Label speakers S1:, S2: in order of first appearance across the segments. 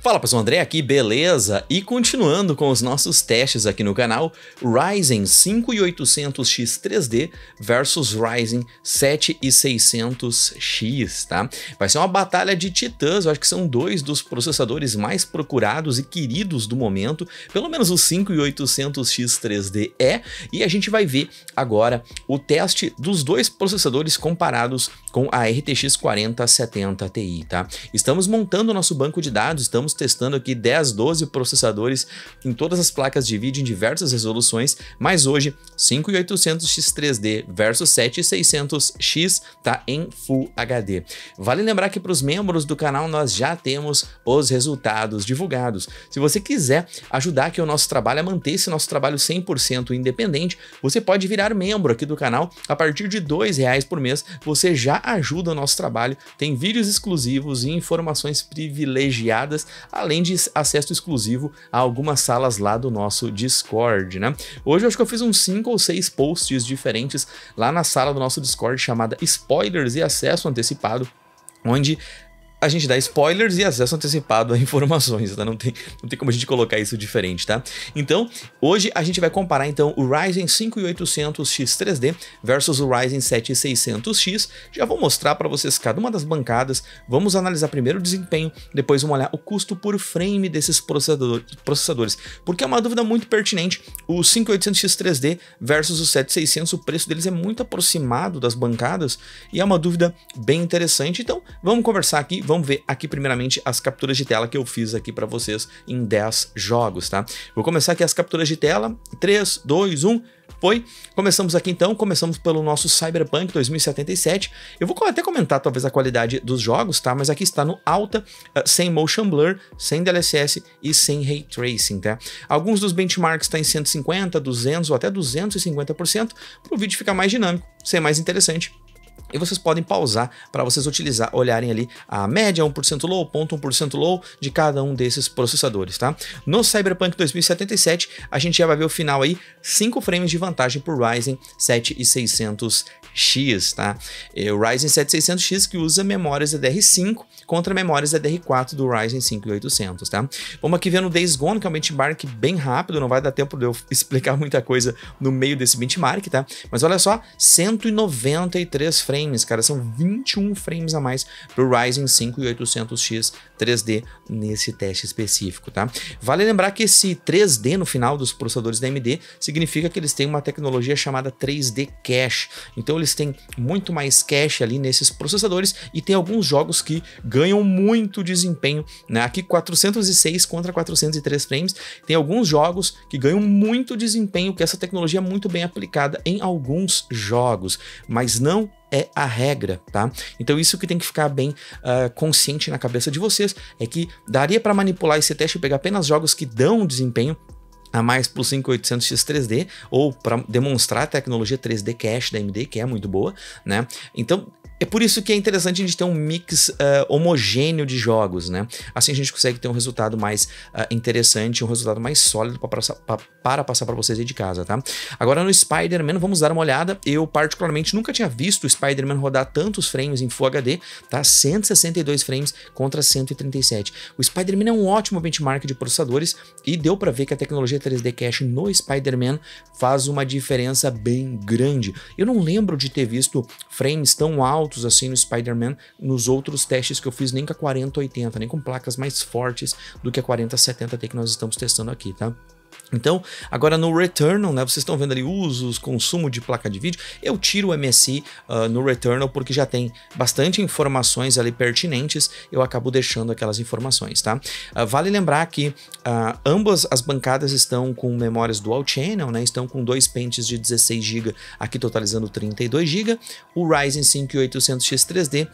S1: Fala pessoal, André aqui, beleza? E continuando com os nossos testes aqui no canal, Ryzen 5800X 3D versus Ryzen 7600X, tá? Vai ser uma batalha de titãs, eu acho que são dois dos processadores mais procurados e queridos do momento, pelo menos o 5800X 3D e a gente vai ver agora o teste dos dois processadores comparados com a RTX 4070 Ti, tá? Estamos montando o nosso banco de dados, estamos testando aqui 10, 12 processadores em todas as placas de vídeo em diversas resoluções, mas hoje 5800X 3D versus 7600X tá em Full HD. Vale lembrar que para os membros do canal nós já temos os resultados divulgados. Se você quiser ajudar aqui o nosso trabalho a manter esse nosso trabalho 100% independente, você pode virar membro aqui do canal. A partir de R$2 por mês você já ajuda o nosso trabalho, tem vídeos exclusivos e informações privilegiadas, além de acesso exclusivo a algumas salas lá do nosso Discord, né? Hoje eu acho que eu fiz uns 5 ou 6 posts diferentes lá na sala do nosso Discord chamada Spoilers e Acesso Antecipado, onde a gente dá spoilers e acesso antecipado a informações, tá? Não tem como a gente colocar isso diferente, tá? Então, hoje a gente vai comparar então o Ryzen 5800X 3D versus o Ryzen 7600X. Já vou mostrar para vocês cada uma das bancadas, vamos analisar primeiro o desempenho, depois vamos olhar o custo por frame desses processadores, porque é uma dúvida muito pertinente. O 5800X 3D versus o 7600, o preço deles é muito aproximado das bancadas e é uma dúvida bem interessante. Então, vamos conversar aqui. Vamos ver aqui primeiramente as capturas de tela que eu fiz aqui para vocês em 10 jogos, tá? Vou começar aqui as capturas de tela, 3, 2, 1... Foi. Começamos aqui então, começamos pelo nosso Cyberpunk 2077. Eu vou até comentar talvez a qualidade dos jogos, tá? Mas aqui está no alta, sem motion blur, sem DLSS e sem Ray Tracing, tá? Alguns dos benchmarks estão em 150, 200 ou até 250%, para o vídeo ficar mais dinâmico, ser mais interessante. E vocês podem pausar para vocês olharem ali a média 1% low, 0,1% low de cada um desses processadores, tá? No Cyberpunk 2077, a gente já vai ver o final aí, 5 frames de vantagem por Ryzen 7600X, tá? O Ryzen 7600X que usa memórias DDR5 contra memórias DDR4 do Ryzen 5800, tá? Vamos aqui ver no Days Gone, que é um benchmark bem rápido, não vai dar tempo de eu explicar muita coisa no meio desse benchmark, tá? Mas olha só, 193 frames, cara, são 21 frames a mais pro Ryzen 5800X 3D nesse teste específico, tá? Vale lembrar que esse 3D no final dos processadores da AMD significa que eles têm uma tecnologia chamada 3D Cache, então eles têm muito mais cache ali nesses processadores e tem alguns jogos que ganham muito desempenho, né? Aqui 406 contra 403 frames, tem alguns jogos que ganham muito desempenho, que essa tecnologia é muito bem aplicada em alguns jogos, mas não é a regra, tá? Então isso que tem que ficar bem consciente na cabeça de vocês, é que daria para manipular esse teste e pegar apenas jogos que dão desempenho a mais para o 5800X 3D, ou para demonstrar a tecnologia 3D Cache da AMD, que é muito boa, né? Então é por isso que é interessante a gente ter um mix homogêneo de jogos, né? Assim a gente consegue ter um resultado mais interessante, um resultado mais sólido para passar para vocês aí de casa, tá? Agora no Spider-Man, vamos dar uma olhada. Eu particularmente nunca tinha visto o Spider-Man rodar tantos frames em Full HD, tá? 162 frames contra 137. O Spider-Man é um ótimo benchmark de processadores e deu para ver que a tecnologia 3D Cache no Spider-Man faz uma diferença bem grande. Eu não lembro de ter visto frames tão altos assim no Spider-Man nos outros testes que eu fiz, nem com a 4080, nem com placas mais fortes do que a 4070 que nós estamos testando aqui, tá? Então, agora no Returnal, né, vocês estão vendo ali usos, consumo de placa de vídeo, eu tiro o MSI no Returnal porque já tem bastante informações ali pertinentes, eu acabo deixando aquelas informações, tá? Vale lembrar que ambas as bancadas estão com memórias Dual Channel, né, estão com 2 pentes de 16 GB, aqui totalizando 32 GB, o Ryzen 5800X 3D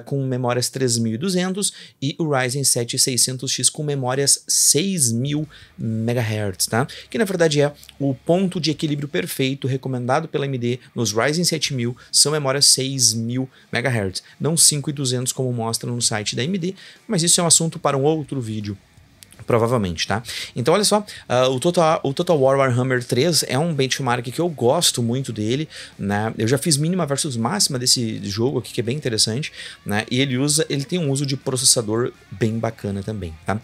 S1: com memórias 3200 e o Ryzen 7600X com memórias 6000 MHz, tá? Que na verdade é o ponto de equilíbrio perfeito recomendado pela AMD nos Ryzen 7000, são memórias 6000 MHz, não 5200 como mostra no site da AMD, mas isso é um assunto para um outro vídeo. Provavelmente, tá? Então, olha só, o Total War Warhammer 3 é um benchmark que eu gosto muito dele, né? Eu já fiz mínima versus máxima desse jogo aqui, que é bem interessante, né? E ele tem um uso de processador bem bacana também, tá?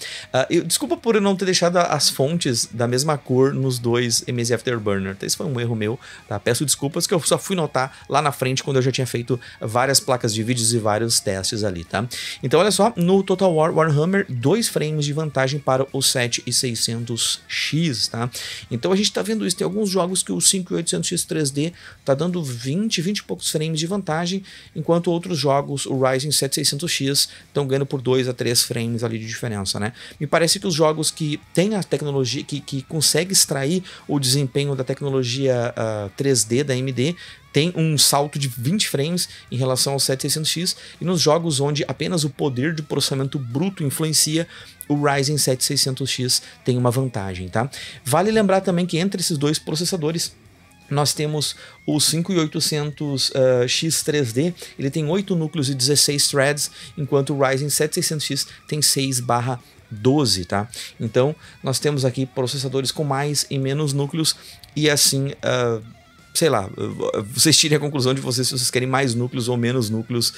S1: Desculpa por eu não ter deixado as fontes da mesma cor nos dois MZ Afterburner, esse foi um erro meu, tá? Peço desculpas que eu só fui notar lá na frente quando eu já tinha feito várias placas de vídeos e vários testes ali, tá? Então, olha só, no Total War Warhammer, 2 frames de vantagem para o 7600X, tá? Então a gente tá vendo isso, tem alguns jogos que o 5800X 3D tá dando 20 e poucos frames de vantagem, enquanto outros jogos, o Ryzen 7600X, estão ganhando por 2 a 3 frames ali de diferença, né? Me parece que os jogos que têm a tecnologia, que consegue extrair o desempenho da tecnologia 3D da AMD, tem um salto de 20 frames em relação ao 7600X, e nos jogos onde apenas o poder de processamento bruto influencia, o Ryzen 7600X tem uma vantagem, tá? Vale lembrar também que entre esses dois processadores, nós temos o 5800X 3D, ele tem 8 núcleos e 16 threads, enquanto o Ryzen 7600X tem 6/12, tá? Então, nós temos aqui processadores com mais e menos núcleos, e assim, sei lá, vocês tirem a conclusão de vocês se vocês querem mais núcleos ou menos núcleos,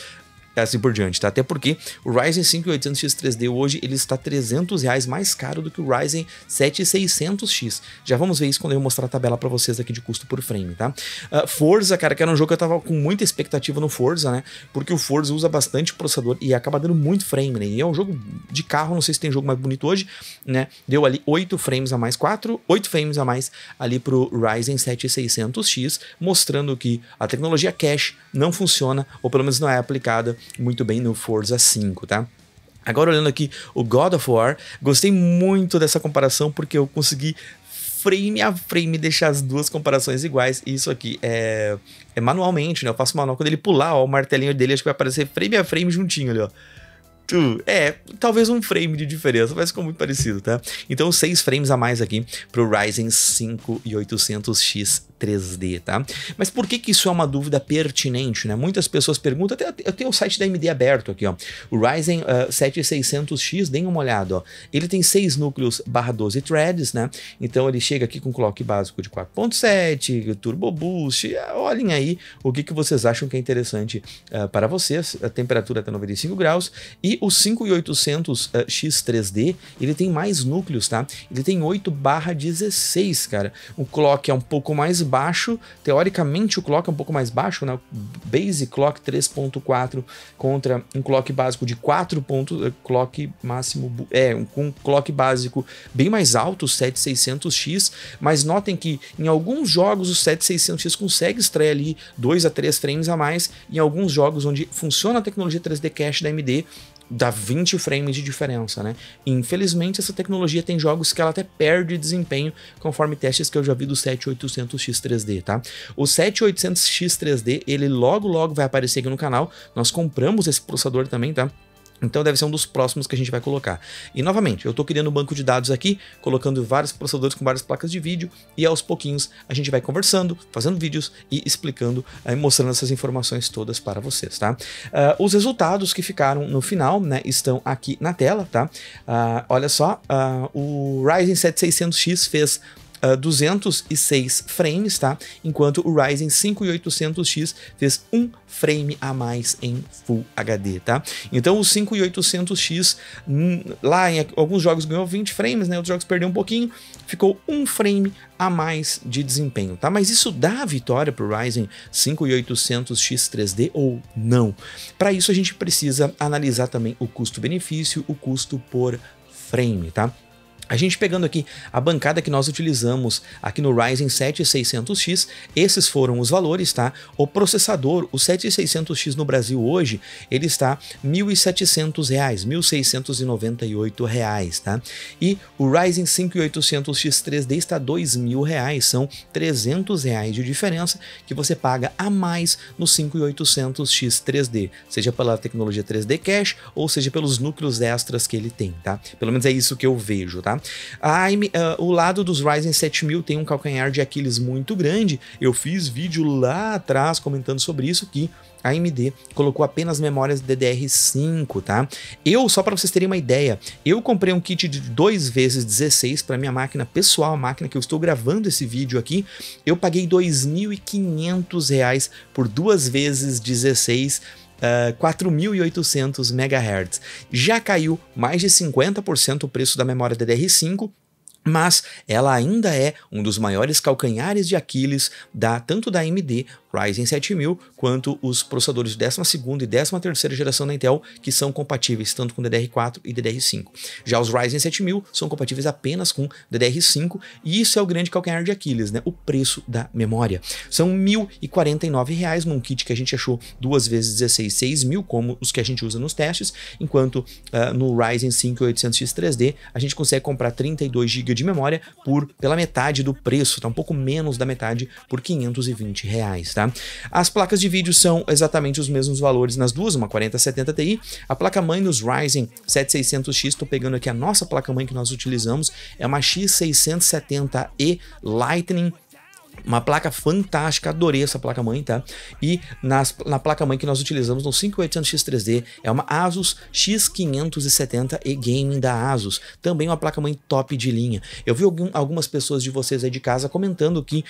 S1: assim por diante, tá? Até porque o Ryzen 5800X 3D hoje ele está R$300 mais caro do que o Ryzen 7600X. Já vamos ver isso quando eu mostrar a tabela para vocês aqui de custo por frame, tá? Forza, cara, que era um jogo que eu tava com muita expectativa no Forza, né? Porque o Forza usa bastante processador e acaba dando muito frame, né? E é um jogo de carro, não sei se tem jogo mais bonito hoje, né? Deu ali 8 frames a mais, 8 frames a mais ali pro Ryzen 7600X, mostrando que a tecnologia cache não funciona, ou pelo menos não é aplicada muito bem no Forza 5, tá? Agora olhando aqui o God of War, gostei muito dessa comparação porque eu consegui frame a frame deixar as duas comparações iguais, e isso aqui é manualmente, né? Eu faço manual, quando ele pular, ó, o martelinho dele acho que vai aparecer frame a frame juntinho ali, ó. Talvez um frame de diferença, mas ficou muito parecido, tá? Então 6 frames a mais aqui pro Ryzen 5800X 3D, tá? Mas por que isso é uma dúvida pertinente, né? Muitas pessoas perguntam, eu tenho o site da AMD aberto aqui, ó. O Ryzen 7600X, deem uma olhada, ó. Ele tem 6 núcleos /12 threads, né? Então ele chega aqui com clock básico de 4.7, Turbo Boost, olhem aí o que vocês acham que é interessante para vocês, a temperatura até 95 graus, e o 5800X 3D, ele tem mais núcleos, tá? Ele tem 8/16, cara. O clock é um pouco mais baixo, teoricamente o clock é um pouco mais baixo, né? Base clock 3.4 contra um clock básico de 4 pontos, clock máximo, um clock básico bem mais alto, o 7600X, mas notem que em alguns jogos o 7600X consegue extrair ali 2 a 3 frames a mais, em alguns jogos onde funciona a tecnologia 3D Cache da AMD, dá 20 frames de diferença, né? Infelizmente, essa tecnologia tem jogos que ela até perde desempenho, conforme testes que eu já vi do 7800X 3D, tá? O 7800X 3D, ele logo vai aparecer aqui no canal. Nós compramos esse processador também, tá? Então deve ser um dos próximos que a gente vai colocar. E novamente, eu estou criando um banco de dados aqui, colocando vários processadores com várias placas de vídeo, e aos pouquinhos a gente vai conversando, fazendo vídeos e explicando, mostrando essas informações todas para vocês, tá? Os resultados que ficaram no final, né, estão aqui na tela, tá? Olha só, o Ryzen 7600X fez 206 frames, tá? Enquanto o Ryzen 5800X fez 1 frame a mais em Full HD, tá? Então o 5800X lá em alguns jogos ganhou 20 frames, né? Outros jogos perdeu um pouquinho, ficou 1 frame a mais de desempenho, tá? Mas isso dá vitória para o Ryzen 5800X 3D ou não? Para isso a gente precisa analisar também o custo-benefício, o custo por frame, tá? A gente pegando aqui a bancada que nós utilizamos aqui no Ryzen 7600X, esses foram os valores, tá? O processador, o 7600X no Brasil hoje, ele está R$ 1.700, R$ 1.698, tá? E o Ryzen 5800X 3D está R$ 2.000, são R$ 300 de diferença que você paga a mais no 5800X 3D, seja pela tecnologia 3D Cache ou seja pelos núcleos extras que ele tem, tá? Pelo menos é isso que eu vejo, tá? tá? O lado dos Ryzen 7000 tem um calcanhar de Aquiles muito grande. Eu fiz vídeo lá atrás comentando sobre isso, que a AMD colocou apenas memórias DDR5, tá? Só para vocês terem uma ideia, eu comprei um kit de 2x16 para minha máquina pessoal, a máquina que eu estou gravando esse vídeo aqui. Eu paguei R$ 2.500 por 2x16, 4.800 MHz. Já caiu mais de 50% o preço da memória DDR5, mas ela ainda é um dos maiores calcanhares de Aquiles tanto da AMD Ryzen 7000 quanto os processadores de 12ª e 13ª geração da Intel, que são compatíveis tanto com DDR4 e DDR5. Já os Ryzen 7000 são compatíveis apenas com DDR5, e isso é o grande calcanhar de Aquiles, né? O preço da memória. São R$ 1.049 num kit que a gente achou 2x16, 6.000, como os que a gente usa nos testes, enquanto no Ryzen 5 8800X 3D a gente consegue comprar 32 GB de memória pela metade do preço, tá? Um pouco menos da metade, por R$ 520, tá? As placas de vídeo são exatamente os mesmos valores nas duas, uma 4070 Ti. A placa-mãe dos Ryzen 7600X, estou pegando aqui a nossa placa-mãe que nós utilizamos, é uma X670E Lightning. Uma placa fantástica, adorei essa placa-mãe, tá? E na placa-mãe que nós utilizamos no 5800X 3D é uma Asus X570E Gaming da Asus, também uma placa-mãe top de linha. Eu vi algumas pessoas de vocês aí de casa comentando que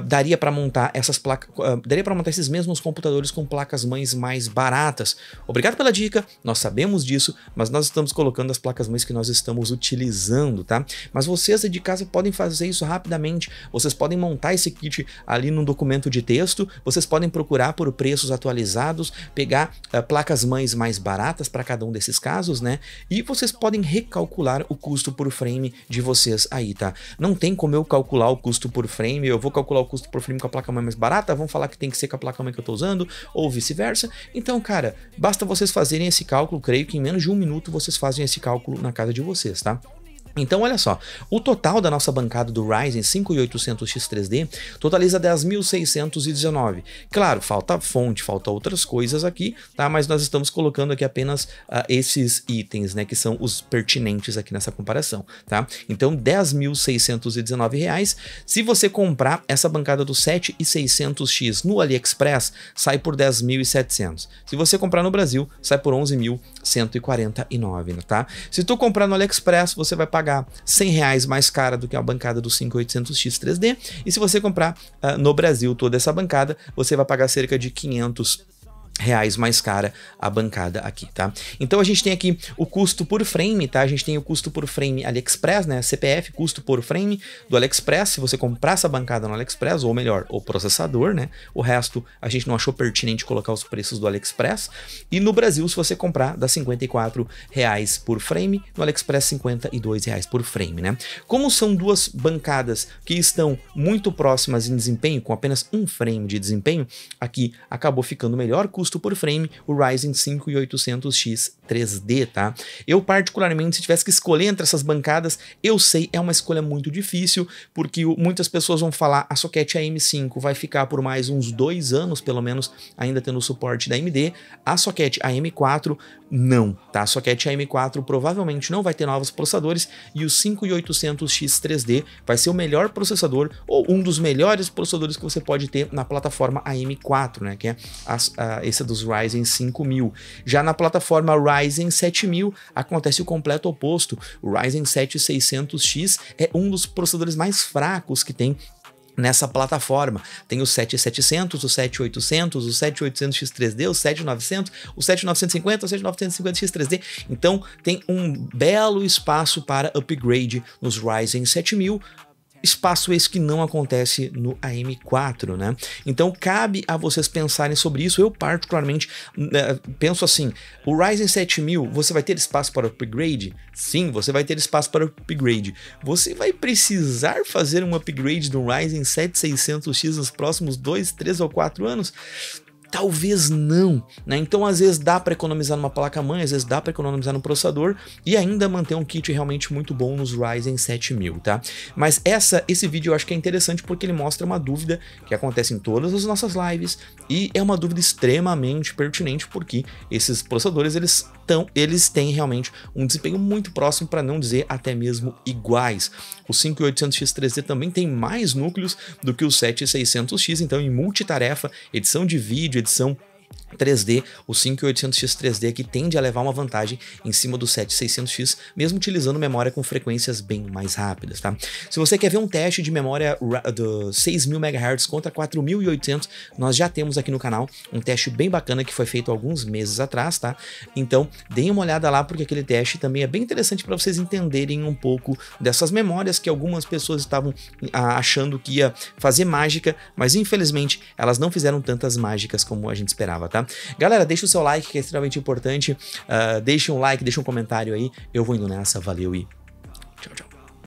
S1: daria para montar esses mesmos computadores com placas-mães mais baratas. Obrigado pela dica, nós sabemos disso, mas nós estamos colocando as placas-mães que nós estamos utilizando, tá? Mas vocês aí de casa podem fazer isso rapidamente, vocês podem montar esse kit ali num documento de texto, vocês podem procurar por preços atualizados, pegar placas-mães mais baratas para cada um desses casos, né? E vocês podem recalcular o custo por frame de vocês aí, tá? Não tem como eu calcular o custo por frame, eu vou calcular o custo por frame com a placa-mãe mais barata, vão falar que tem que ser com a placa-mãe que eu tô usando, ou vice-versa. Então, cara, basta vocês fazerem esse cálculo, creio que em menos de 1 minuto vocês fazem esse cálculo na casa de vocês, tá? Então, olha só, o total da nossa bancada do Ryzen 5800X 3D totaliza 10.619. Claro, falta fonte, falta outras coisas aqui, tá? Mas nós estamos colocando aqui apenas esses itens, né, que são os pertinentes aqui nessa comparação, tá? Então, R$ 10.619. Se você comprar essa bancada do 7600X no AliExpress, sai por 10.700. Se você comprar no Brasil, sai por 11.149, tá? Se tu comprar no AliExpress, você vai pagar R$100 mais cara do que a bancada do 5800X 3D, e se você comprar no Brasil toda essa bancada, você vai pagar cerca de R$500 mais cara a bancada aqui, tá? Então a gente tem aqui o custo por frame, tá? A gente tem o custo por frame AliExpress, né? CPF, custo por frame do AliExpress, se você comprar essa bancada no AliExpress, ou melhor, o processador, né? O resto a gente não achou pertinente colocar os preços do AliExpress. E no Brasil, se você comprar, dá R$54 por frame, no AliExpress R$52 por frame, né? Como são duas bancadas que estão muito próximas em desempenho, com apenas um frame de desempenho, aqui acabou ficando melhor custo por frame o Ryzen 5800X 3D, tá? Eu particularmente, se tivesse que escolher entre essas bancadas, eu sei, é uma escolha muito difícil, porque muitas pessoas vão falar, a socket AM5 vai ficar por mais uns 2 anos, pelo menos, ainda tendo o suporte da AMD, a socket AM4 não, tá? A socket AM4 provavelmente não vai ter novos processadores, e o 5800X 3D vai ser o melhor processador, ou um dos melhores processadores que você pode ter na plataforma AM4, né? Que é esse dos Ryzen 5000. Já na plataforma Ryzen 7000 acontece o completo oposto. O Ryzen 7600X é um dos processadores mais fracos que tem nessa plataforma. Tem o 7700, o 7800, o 7800X 3D, o 7900, o 7950, o 7950X 3D. Então tem um belo espaço para upgrade nos Ryzen 7000. Espaço esse que não acontece no AM4, né? Então cabe a vocês pensarem sobre isso. Eu particularmente penso assim, o Ryzen 7000, você vai ter espaço para upgrade? Sim, você vai ter espaço para upgrade. Você vai precisar fazer um upgrade do Ryzen 7600X nos próximos 2, 3 ou 4 anos? Talvez não, né? Então às vezes dá para economizar numa placa-mãe, às vezes dá para economizar no processador e ainda manter um kit realmente muito bom nos Ryzen 7000, tá? Mas esse vídeo eu acho que é interessante porque ele mostra uma dúvida que acontece em todas as nossas lives e é uma dúvida extremamente pertinente porque esses processadores eles têm realmente um desempenho muito próximo, para não dizer até mesmo iguais. O 5800X3D também tem mais núcleos do que o 7600X, então em multitarefa, edição de vídeo, edição 3D, o 5800X3D aqui tende a levar uma vantagem em cima do 7600X, mesmo utilizando memória com frequências bem mais rápidas, tá? Se você quer ver um teste de memória do 6.000 MHz contra 4.800, nós já temos aqui no canal um teste bem bacana que foi feito alguns meses atrás, tá? Então, deem uma olhada lá porque aquele teste também é bem interessante para vocês entenderem um pouco dessas memórias que algumas pessoas estavam achando que ia fazer mágica, mas infelizmente elas não fizeram tantas mágicas como a gente esperava, tá? Galera, deixa o seu like que é extremamente importante, deixa um like, deixa um comentário aí, eu vou indo nessa, valeu e